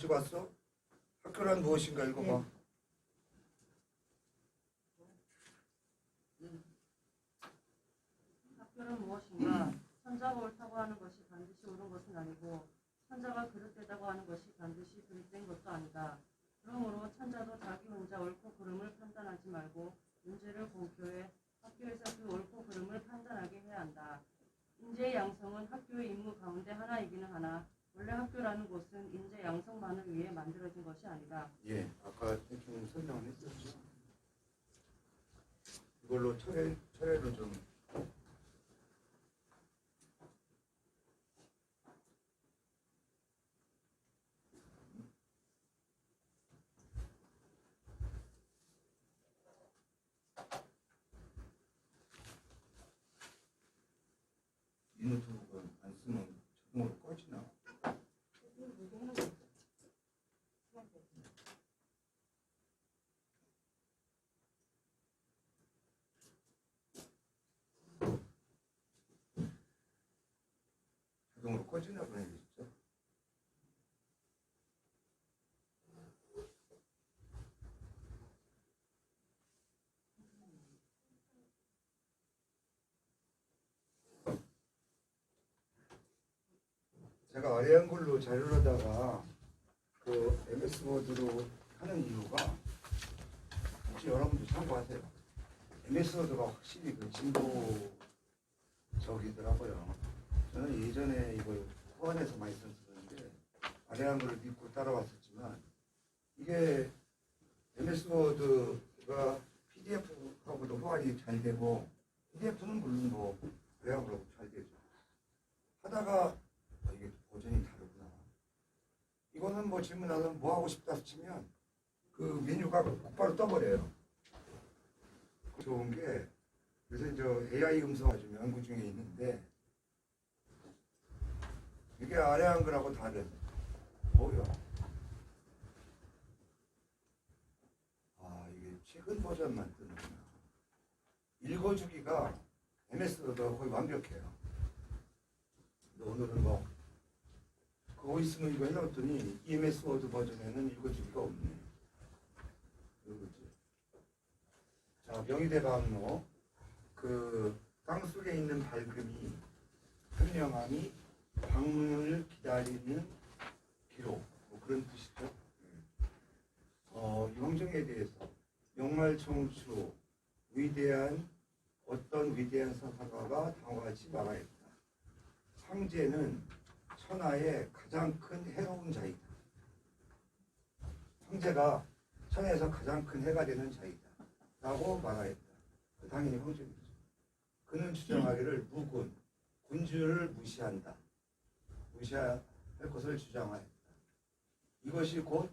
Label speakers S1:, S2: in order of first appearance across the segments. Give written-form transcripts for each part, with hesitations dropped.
S1: 일찍 왔어? 학교란 무엇인가 읽어봐.
S2: 학교는 무엇인가? 천자가 옳다고 하는 것이 반드시 옳은 것은 아니고 천자가 그릇되다고 하는 것이 반드시 그릇된 것도 아니다. 그러므로 천자도 자기 혼자 옳고 그름을 판단하지 말고 문제를 공표해 학교에서 그 옳고 그름을 판단하게 해야 한다. 인재의 양성은 학교의 임무 가운데 하나이기는 하나 원래 학교라는 곳은 인재 양성만을 위해 만들어진 것이 아니다.
S1: 예, 아까 대충 설명을 했었죠. 이걸로 철회를 좀. 이 노트북은 안 쓰면 자동으로 꺼지나? 자동으로 꺼지나 보네, 진짜. 제가 아래한 걸로 자료로다가 그 MS 워드로 하는 이유가 혹시 여러분도 참고하세요. MS 워드가 확실히 그 진보적이더라고요. 저는 예전에 이걸 후원해서 많이 썼었는데 아래한 걸을 믿고 따라왔었지만 이게 MS 워드가 PDF하고도 호환이 잘 되고 PDF는 물론 뭐 아래한 걸로 잘 되죠. 하다가 이게 버전이 다르구나. 이거는 뭐 질문하면 뭐 하고 싶다 치면 그 메뉴가 곧바로 떠버려요. 좋은 게 그래서 이제 AI 음성 아주 연구 중에 있는데 이게 아래 한글하고 다른 뭐요? 아 이게 최근 버전만 뜨는구나. 읽어주기가 MS도 거의 완벽해요. 근데 오늘은 뭐 그거 있으면 이거 해놨더니 EMS 워드 버전에는 읽어주기가 없네. 그거지. 자, 명의대방로 그 땅속에 있는 밝음이 현명함이 방문을 기다리는 기록 뭐 그런 뜻이죠. 이 형정에 대해서 영말청추 위대한 어떤 위대한 사상가가 다음과 같이 말하였다. 황제는 천하의 가장 큰 해로운 자이다. 황제가 천하에서 가장 큰 해가 되는 자이다. 라고 말하였다. 당연히 황제입니다. 그는 주장하기를 무군, 군주를 무시한다. 무시할 것을 주장하였다. 이것이 곧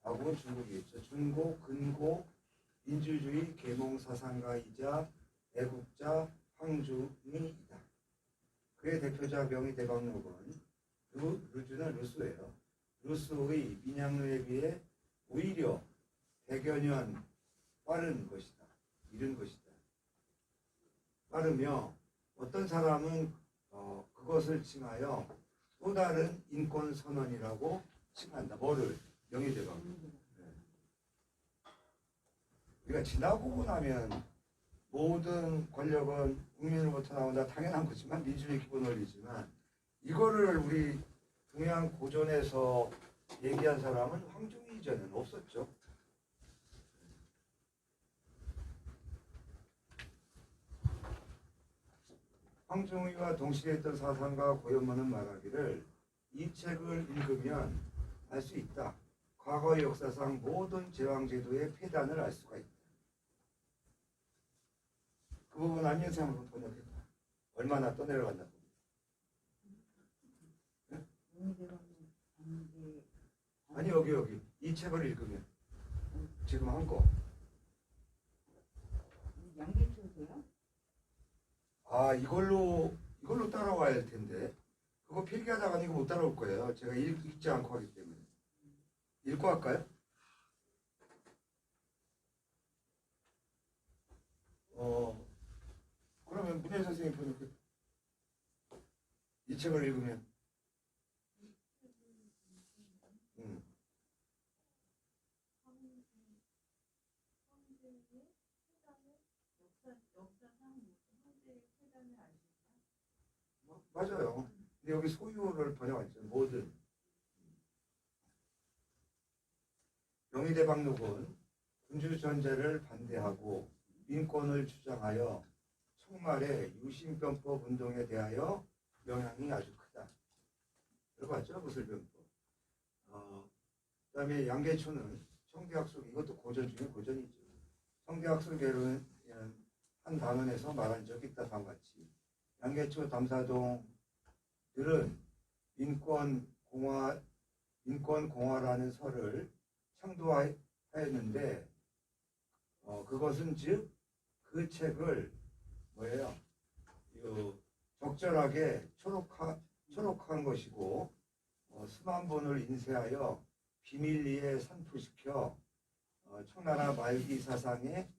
S1: 하고 중국이겠죠. 중고, 근고, 민주주의 계몽사상가이자 애국자 황중이이다. 그의 대표자 명의대방록은 루즈는 루스예요. 루스의 민양루에 비해 오히려 100여 년 빠른 것이다. 이른 것이다. 빠르며 어떤 사람은 그것을 칭하여 또 다른 인권선언이라고 칭한다. 뭐를? 명의대방록. 우리가 지나고 나면 모든 권력은 국민으로부터 나온다. 당연한 거지만 민주주의 기본 원리지만 이거를 우리 동양 고전에서 얘기한 사람은 황중이 이전에는 없었죠. 황중이와 동시했던 사상가 고연만은 말하기를 이 책을 읽으면 알 수 있다. 과거의 역사상 모든 제왕제도의 폐단을 알 수가 있다. 그 부분 안녕생으로 번역했다. 얼마나 떠내려갔나 봅니다. 네? 아니 여기 이 책을 읽으면 지금 한 거.
S3: 양계초세요?
S1: 아 이걸로 따라와야 할 텐데 그거 필기하다가 이거 못 따라올 거예요. 제가 읽지 않고 하기 때문에. 읽고 할까요? 그러면 문혜 선생님 번역해. 이 책을 읽으면 맞아요. 근데 여기 소유를 번역했죠. 모든. 명의대방록은 군주전제를 반대하고 민권을 주장하여 청말의 유신변법 운동에 대하여 영향이 아주 크다. 들어봤죠? 무술변법. 그다음에 양계초는 청대학술, 이것도 고전 중에 고전이죠. 청대학술계로는 한 단원에서 말한 적이 있다. 다음같이 양계초 담사동들은 민권공화라는 설을 창조하였는데 그것은 즉 그 책을 뭐예요? 적절하게 초록한 것이고 수만 본을 인쇄하여 비밀리에 산투시켜 청나라 말기 사상의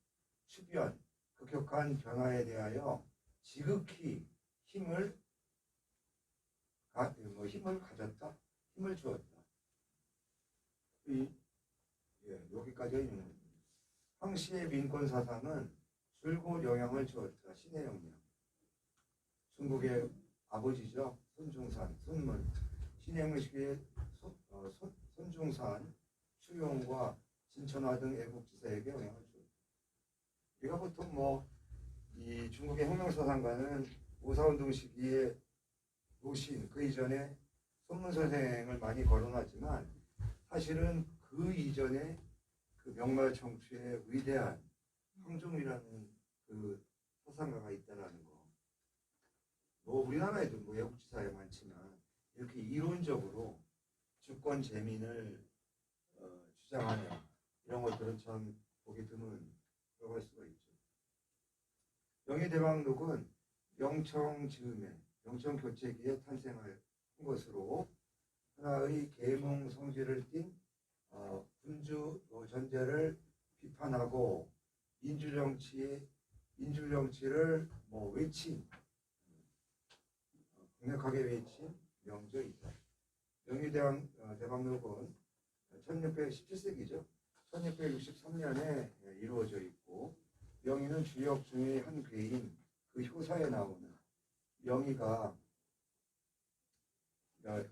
S1: 추변, 급격한 변화에 대하여 지극히 힘을 가졌다, 힘을 주었다. 여기까지가 있는 겁니다. 황씨의 민권 사상은 줄곧 영향을 주었다. 신의 영향. 중국의 아버지죠. 손중산, 손문. 신해영 시기의 손중산, 추용과 진천화 등 애국지사에게 영향을 주었다. 우리가 보통 이 중국의 혁명사상가는 오사운동 시기에 노신, 그 이전에 손문 선생을 많이 거론하지만 사실은 그 이전에 그 명말청취의 위대한 황종이라는 그 사상가가 있다라는 거. 우리나라에도 애국지사에 많지만 이렇게 이론적으로 주권 재민을 주장하는 이런 것들은 참 보기 드문 그럴 수가 있죠. 명의대방록은 명청지음에 명청교체기에 탄생한 것으로 하나의 계몽 성질을 띤 군주 전제를 비판하고 민주정치를 외친 강력하게 외친 명저이다. 명의대방록은 1617세기죠. 1663년에 이루어져 있고 명의는 주역 중의 한 괴인 그 효사에 나오는 명의가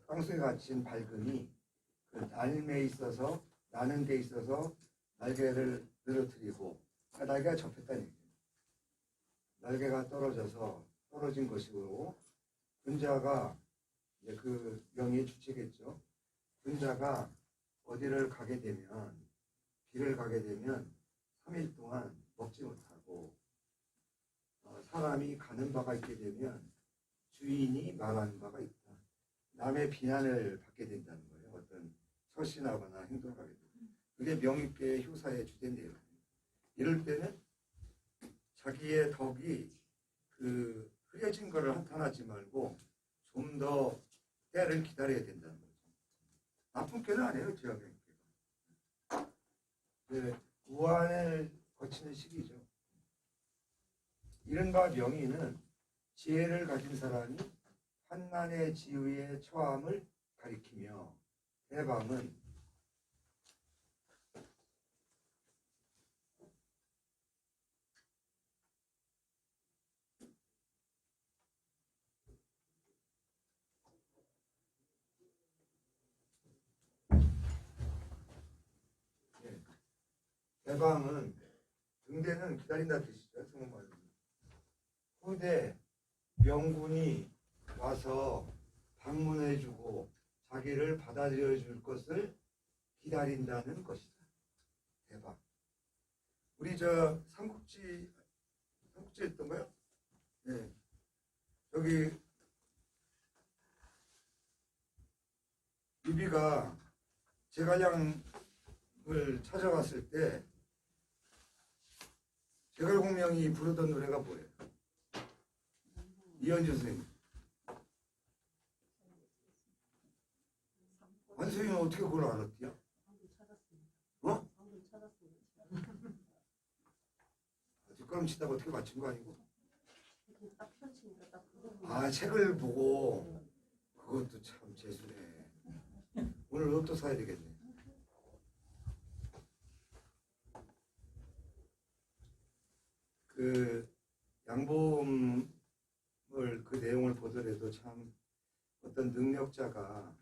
S1: 땅속에 갇힌 밝음이 그 날매에 있어서 나는 데 있어서 날개를 늘어뜨리고 날개가 접혔다는 얘기예요. 날개가 떨어진 것이고 군자가 그 명의의 주체겠죠. 군자가 어디를 가게 되면 길을 가게 되면 3일 동안 먹지 못하고 사람이 가는 바가 있게 되면 주인이 말하는 바가 있다. 남의 비난을 받게 된다는 거예요. 어떤 처신하거나 행동을 하게 되면. 그게 명의계의 효사의 주된 내용이에요. 이럴 때는 자기의 덕이 흐려진 거를 한탄하지 말고 좀 더 때를 기다려야 된다는 거죠. 나쁜 꾀는 아니에요. 지하명의계가. 우환을 거치는 시기죠. 이른바 명의는 지혜를 가진 사람이 환난의 지위에 처함을 가리키며 대방은 등대는 기다린다 뜻이죠. 정말로. 후대 명군이 와서 방문해주고 자기를 받아들여줄 것을 기다린다는 것이다. 대박. 우리 삼국지 했던가요? 네. 여기 유비가 제갈량을 찾아갔을 때 제갈공명이 부르던 노래가 뭐예요? 이현주 선생님. 안수희는 어떻게 그걸 알았디야? 어? 뒷걸음 치다가 어떻게 맞춘 거 아니고? 책을 보고 그것도 참 재수네. 오늘 로또 사야 되겠네. 그 양보음을 그 내용을 보더라도 참 어떤 능력자가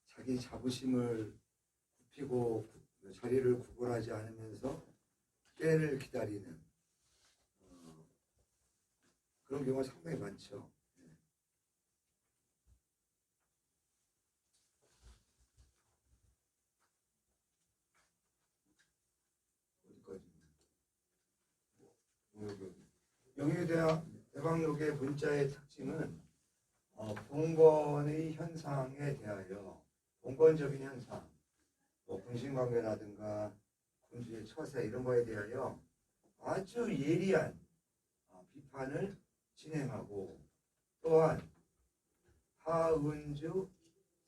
S1: 자기 자부심을 굽히고 자리를 구걸하지 않으면서 때를 기다리는 그런 경우가 상당히 많죠. 어디까지? 영유대방록의 문자의 특징은 봉건의 현상에 대하여 봉건적인 현상, 뭐 군신관계라든가 군주의 처세 이런 거에 대하여 아주 예리한 비판을 진행하고 또한 하은주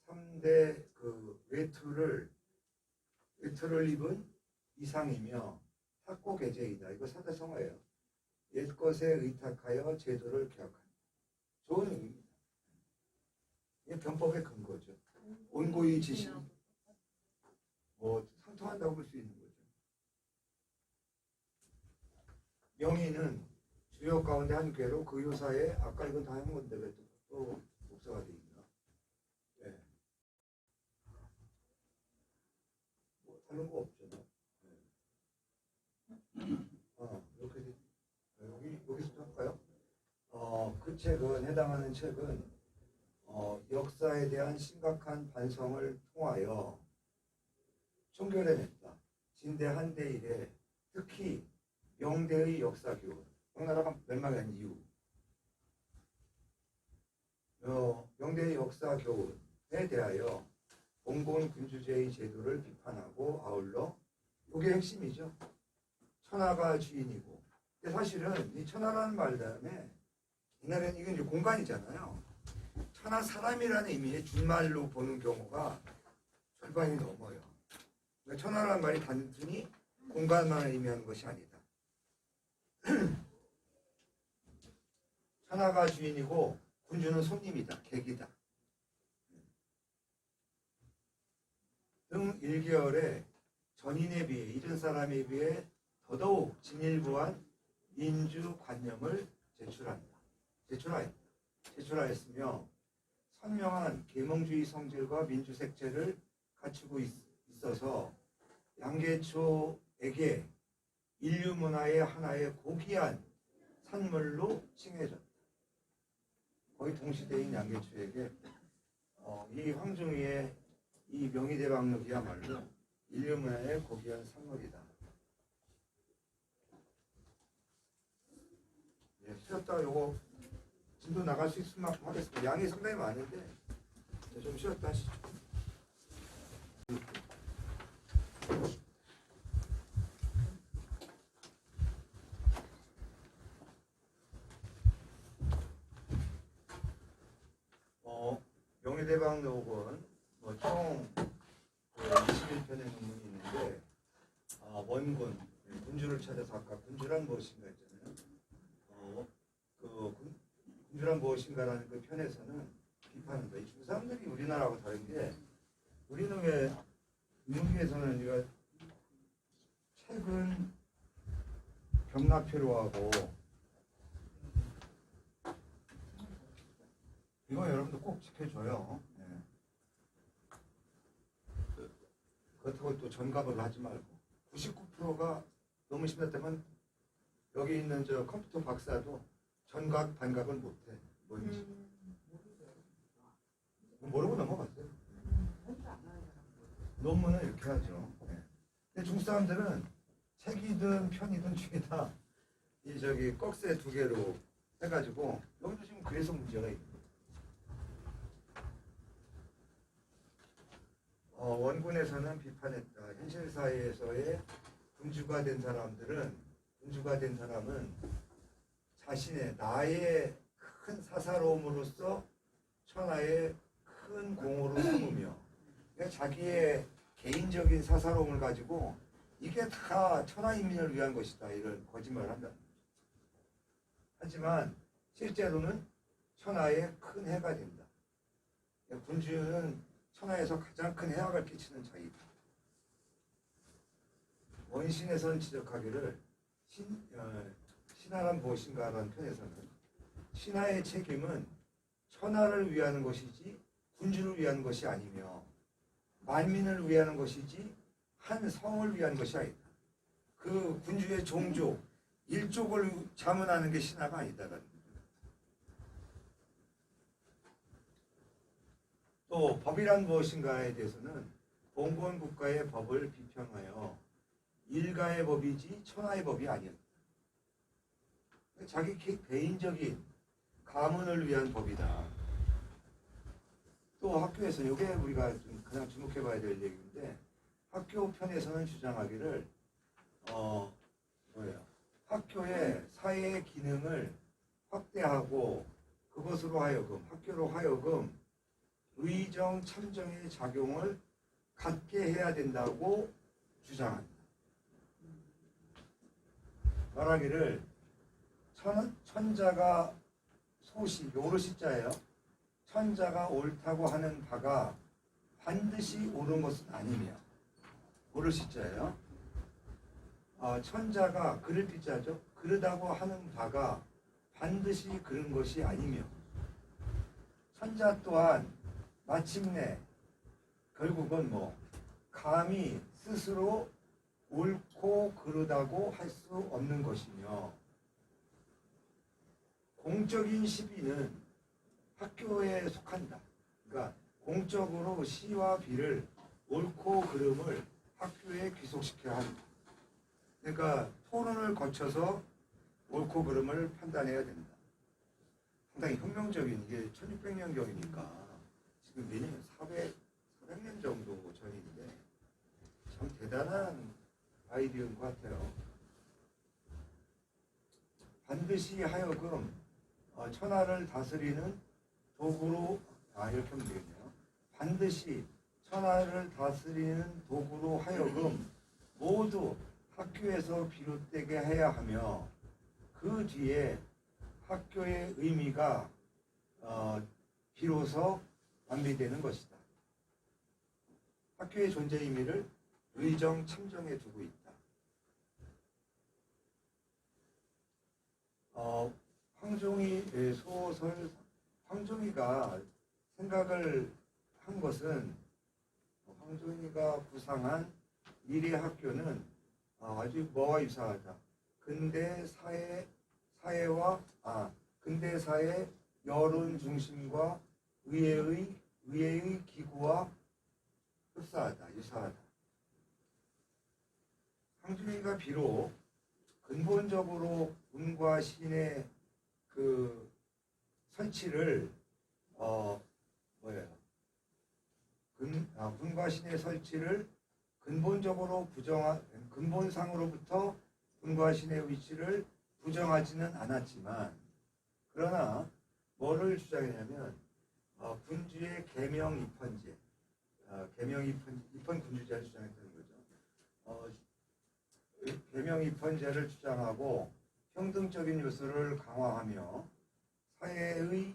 S1: 3대 그 외투를 입은 이상이며 탁고개제이다. 이거 사자성어예요. 옛것에 의탁하여 제도를 개혁한다. 좋은 의미입니다. 이게 변법의 근거죠. 온고의 지신 뭐 상통한다고 볼 수 있는 거죠. 명의는 주요 가운데 한 괴로 그 요사에 아까 이건 다 한 건데 왜 또 복사가 돼 있나? 네. 뭐 다른 거 없죠. 네. 이렇게 여기서부터 할까요? 그 책은 해당하는 책은 역사에 대한 심각한 반성을 통하여 총결해냈다. 진대 한대 이래 특히 명대의 역사교훈, 명나라가 멸망한 이후 명대의 역사교훈에 대하여 봉건 군주제의 제도를 비판하고 아울러 이게 핵심이죠. 천하가 주인이고 근데 사실은 이 천하라는 말 다음에 옛날에는 이건 이제 공간이잖아요. 천하 사람이라는 의미의 준말로 보는 경우가 절반이 넘어요. 그러니까 천하라는 말이 단순히 공간만을 의미하는 것이 아니다. 천하가 주인이고 군주는 손님이다, 객이다. 등 일개월에 전인에 비해 이른 사람에 비해 더더욱 진일보한 민주관념을 제출하였으며 선명한 계몽주의 성질과 민주색채를 갖추고 있어서 양계초에게 인류 문화의 하나의 고귀한 산물로 칭해졌다. 거의 동시대인 양계초에게 이 황중이의 이 명의대방록이야말로 인류 문화의 고귀한 산물이다. 예, 쉬었다 요거 진도 나갈 수 있으면 하겠습니다. 양이 상당히 많은데 좀 쉬었다 하시죠. 명의대방록은 총 21편의 논문이 있는데 원군, 군주를 찾아서 아까 군주란 무엇인가 했잖아요. 군주란 무엇인가라는 그 편에서는 비판한다. 이 중국 사람들이 우리나라하고 다른 게 우리는 왜 인문계에서는 우리가 책은 병납표로 하고 이거 여러분들 꼭 지켜줘요. 네. 그렇다고 또 전갑을 하지 말고 99%가 너무 심했다면 여기 있는 저 컴퓨터 박사도 전각 반각은 못해. 뭔지 모르고 넘어갔어요. 논문은 이렇게 하죠. 네. 근데 중국 사람들은 책이든 편이든 죄다 이 저기 꺽쇠 2개로 해가지고 여기도 지금 그래서 문제가 있는 거예요. 원군에서는 비판했다. 현실 사회에서의 군주가 된 사람은 자신의 나의 큰 사사로움으로써 천하의 큰 공으로 삼으며 그러니까 자기의 개인적인 사사로움을 가지고 이게 다 천하인민을 위한 것이다 이런 거짓말을 한다. 하지만 실제로는 천하의 큰 해가 된다. 군주는 천하에서 가장 큰 해악을 끼치는 자이다. 원신에서는 지적하기를 신하란 무엇인가라는 편에서는 신하의 책임은 천하를 위하는 것이지 군주를 위한 것이 아니며 만민을 위하는 것이지 한 성을 위한 것이 아니다. 그 군주의 종족, 일족을 자문하는 게 신하가 아니다라는 거죠. 또 법이란 무엇인가에 대해서는 봉건 국가의 법을 비평하여 일가의 법이지 천하의 법이 아니었다. 자기 개인적인 가문을 위한 법이다. 또 학교에서 이게 우리가 좀 그냥 주목해 봐야 될 얘기인데 학교 편에서는 주장하기를 학교의 사회의 기능을 확대하고 그것으로 하여금 학교로 하여금 의정 참정의 작용을 갖게 해야 된다고 주장합니다. 말하기를 천자가 소시 오르시자예요. 천자가 옳다고 하는 바가 반드시 옳은 것은 아니며 오르시자예요. 천자가 그를 띠자죠. 그러다고 하는 바가 반드시 그런 것이 아니며 천자 또한 마침내 결국은 감히 스스로 옳고 그르다고 할 수 없는 것이며 공적인 시비는 학교에 속한다. 그러니까 공적으로 시와 비를 옳고 그름을 학교에 귀속시켜야 한다. 그러니까 토론을 거쳐서 옳고 그름을 판단해야 된다. 상당히 혁명적인 이게 1600년경이니까 지금 몇 년? 400년 정도 전인데 참 대단한 아이디어인 것 같아요. 반드시 하여금 천하를 다스리는 도구로 이렇게 하면 되겠네요. 반드시 천하를 다스리는 도구로 하여금 모두 학교에서 비롯되게 해야 하며 그 뒤에 학교의 의미가 비로소 완비되는 것이다. 학교의 존재 의미를 의정 참정에 두고 있다. 황종이 소설 황종이가 생각을 한 것은 황종이가 구상한 미래 학교는 아주 뭐와 유사하다. 근대 사회 여론 중심과 의회의 기구와 흡사하다, 유사하다. 황종이가 비록 근본적으로 군과 신의 그 설치를 군과 신의 설치를 근본상으로부터 군과 신의 위치를 부정하지는 않았지만 그러나 뭐를 주장했냐면 군주의 계명 입헌제, 입헌 군주제를 주장했다는 거죠. 계명 입헌제를 주장하고 평등적인 요소를 강화하며 사회의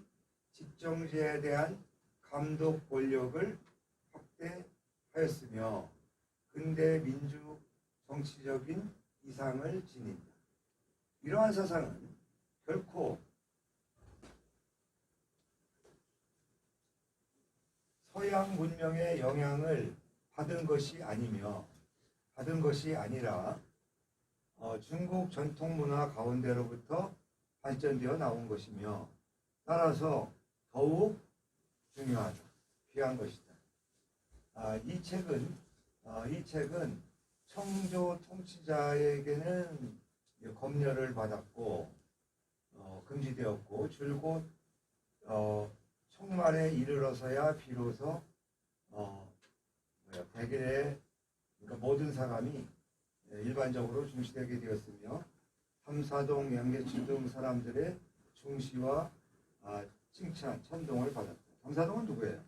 S1: 집정제에 대한 감독 권력을 확대하였으며 근대 민주 정치적인 이상을 지닌다. 이러한 사상은 결코 서양 문명의 영향을 받은 것이 아니라 중국 전통문화 가운데로부터 발전되어 나온 것이며 따라서 더욱 중요하다, 귀한 것이다. 이 책은 청조 통치자에게는 검열을 받았고 금지되었고 줄곧 총말에 이르러서야 비로소 백일의 그러니까 모든 사람이 일반적으로 중시되게 되었으며 삼사동, 양계추 등 사람들의 중시와 칭찬, 찬동을 받았다. 삼사동은 누구예요?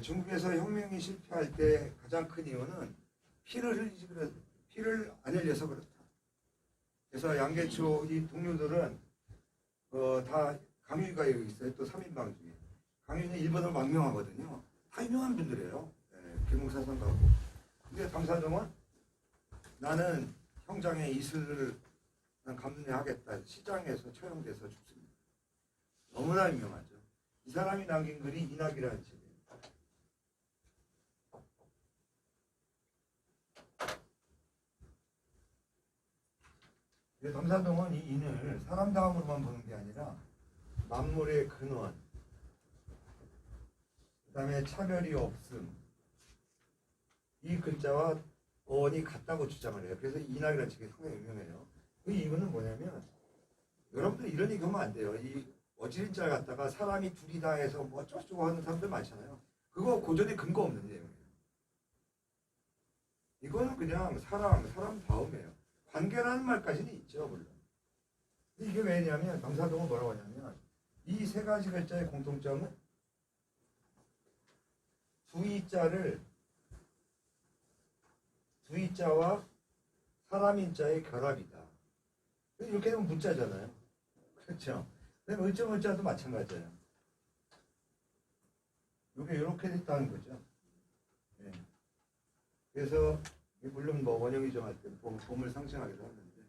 S1: 중국에서 혁명이 실패할 때 가장 큰 이유는 피를 안 흘려서 그렇다. 그래서 양계추 이 동료들은 다 강유가 여기 있어요. 또 3인방 중에 강유는 일본어로 망명하거든요. 다 유명한 분들이에요. 개몽사상가고. 근데 삼사동은 나는 형장의 이슬을 난 감내하겠다. 시장에서 처형돼서 죽습니다. 너무나 유명하죠. 이 사람이 남긴 글이 인학이라는 책이에요. dam사동은 이 인을 사람 다음으로만 보는 게 아니라 만물의 근원, 그 다음에 차별이 없음, 이 글자와 어원이 같다고 주장을 해요. 그래서 인학이라는 책이 상당히 유명해요. 그 이유는 뭐냐면 여러분들 이런 얘기 하면 안 돼요. 이 어지린 짤 갖다가 사람이 둘이 다 해서 뭐 어쩌고저쩌고 하는 사람들 많잖아요. 그거 고전에 근거 없는 내용이에요. 이거는 그냥 사람 다음이에요. 관계라는 말까지는 있죠, 물론. 근데 이게 왜냐면 dam사동은 뭐라고 하냐면 이 세 가지 글자의 공통점은 두이자와 사람인자의 결합이다. 이렇게 되면 문자잖아요. 그렇죠? 근데 을자도 마찬가지예요. 이게 이렇게 됐다는 거죠. 네. 그래서 물론 뭐 원형이 정할 때 봄을 상징하기도 하는데,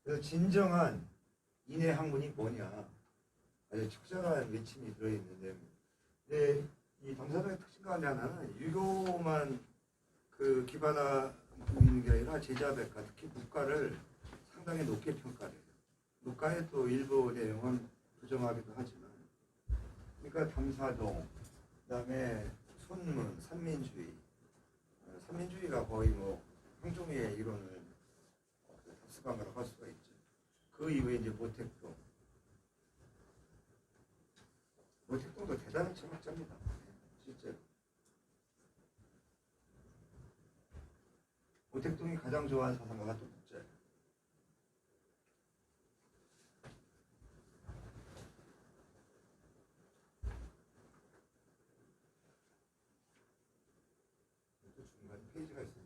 S1: 그래서 진정한 인의 학문이 뭐냐, 아주 적절한 외침이 들어있는데, 근데 이 dam사동의 특징 가운데 하나는 유교만 그 기반하고 있는 게 아니라 제자백과 특히 국가를 상당히 높게 평가해요. 국가의 또 일부 내용은 부정하기도 하지만, 그러니까 dam사동, 그다음에 손문, 삼민주의가 거의 뭐 황종의 이론을 답습한거라고 할 수가 있죠. 그 이후에 이제 모택동도 대단한 철학자입니다. 실제로 모택동이 가장 좋아하는 사상가가 또 국자예요. 중간에 페이지가 있어서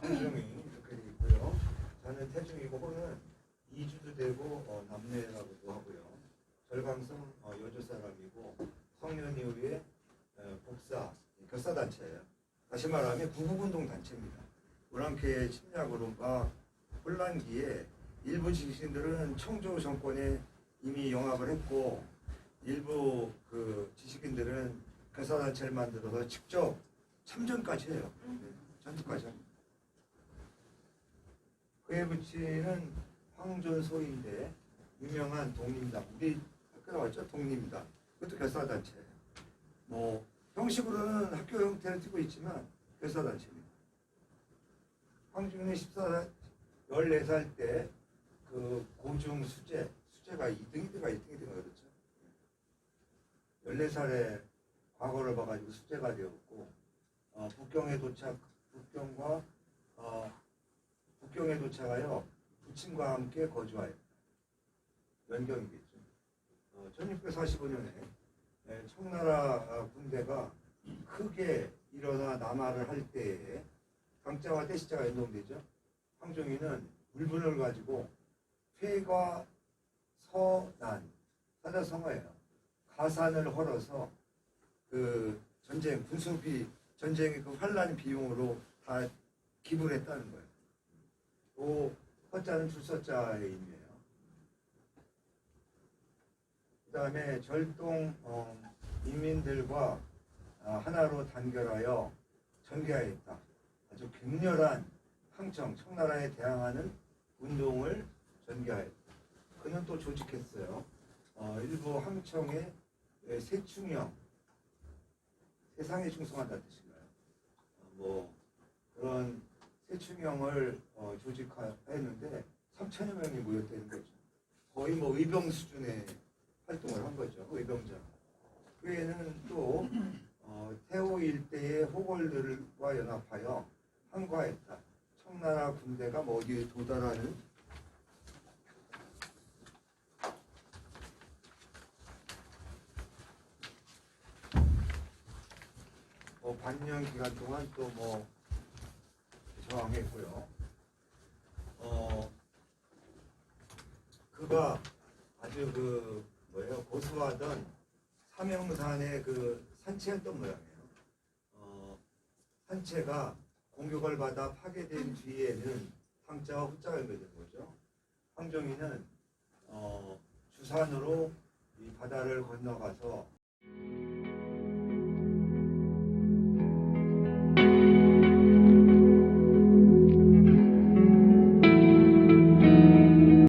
S1: 태중이 이렇게 돼 있고요. 저는 태중이고 호는 이주도 되고 남내라고도 하고요. 절강성 여주 사람이고 성년 이후에 복사 결사단체예요. 다시 말하면 구국운동 단체입니다. 오랑캐의 침략으로 막 혼란기에 일부 지식인들은 청조 정권에 이미 영합을 했고, 일부 그 지식인들은 결사단체를 만들어서 직접 참전까지 해요. 전투까지 합니다. 그에 붙이는 황존소인데 유명한 독립당, 우리 학교 나왔죠? 독립당. 그것도 결사단체예요. 뭐 형식으로는 학교 형태를 띠고 있지만 결사단체입니다. 황중의 14살 때 그 고중 수재가 2등이든가 1등이든가 그렇죠. 14살에 과거를 봐가지고 수재가 되었고, 북경에 도착하여 부친과 함께 거주하였다. 연경이겠죠. 1645년에 청나라 군대가 크게 일어나 남하를 할 때에 강자와 대시자가 연동되죠. 황종이는 물분을 가지고 회과 서난 사자성어예요. 가산을 헐어서 그 전쟁 군수비 전쟁의 그 환란 비용으로 다 기부를 했다는 거예요. 또 허자는 줄서자의 의미예요. 그 다음에 절동 인민들과 하나로 단결하여 전개하였다. 아주 격렬한 청나라에 대항하는 운동을 전개하였다. 그는 또 조직했어요. 일부 항청의 세충형, 세상에 충성한다는 뜻인가요? 뭐 그런 세충형을 조직했는데 3천여 명이 모였다는 거죠. 거의 뭐 의병 수준의 활동을 한 거죠. 의병장. 그 외에는 또 태호 일대의 호걸들과 연합하여 항거했다. 청나라 군대가 뭐 어디에 도달하는 반년 기간 동안 또 뭐 저항했고요. 그가 아주 고수하던 삼형산의 그 산채였던 모양이에요. 산채가 공격을 받아 파괴된 뒤에는 황자와 후자가 연결된 거죠. 황정희는 주산으로 이 바다를 건너가서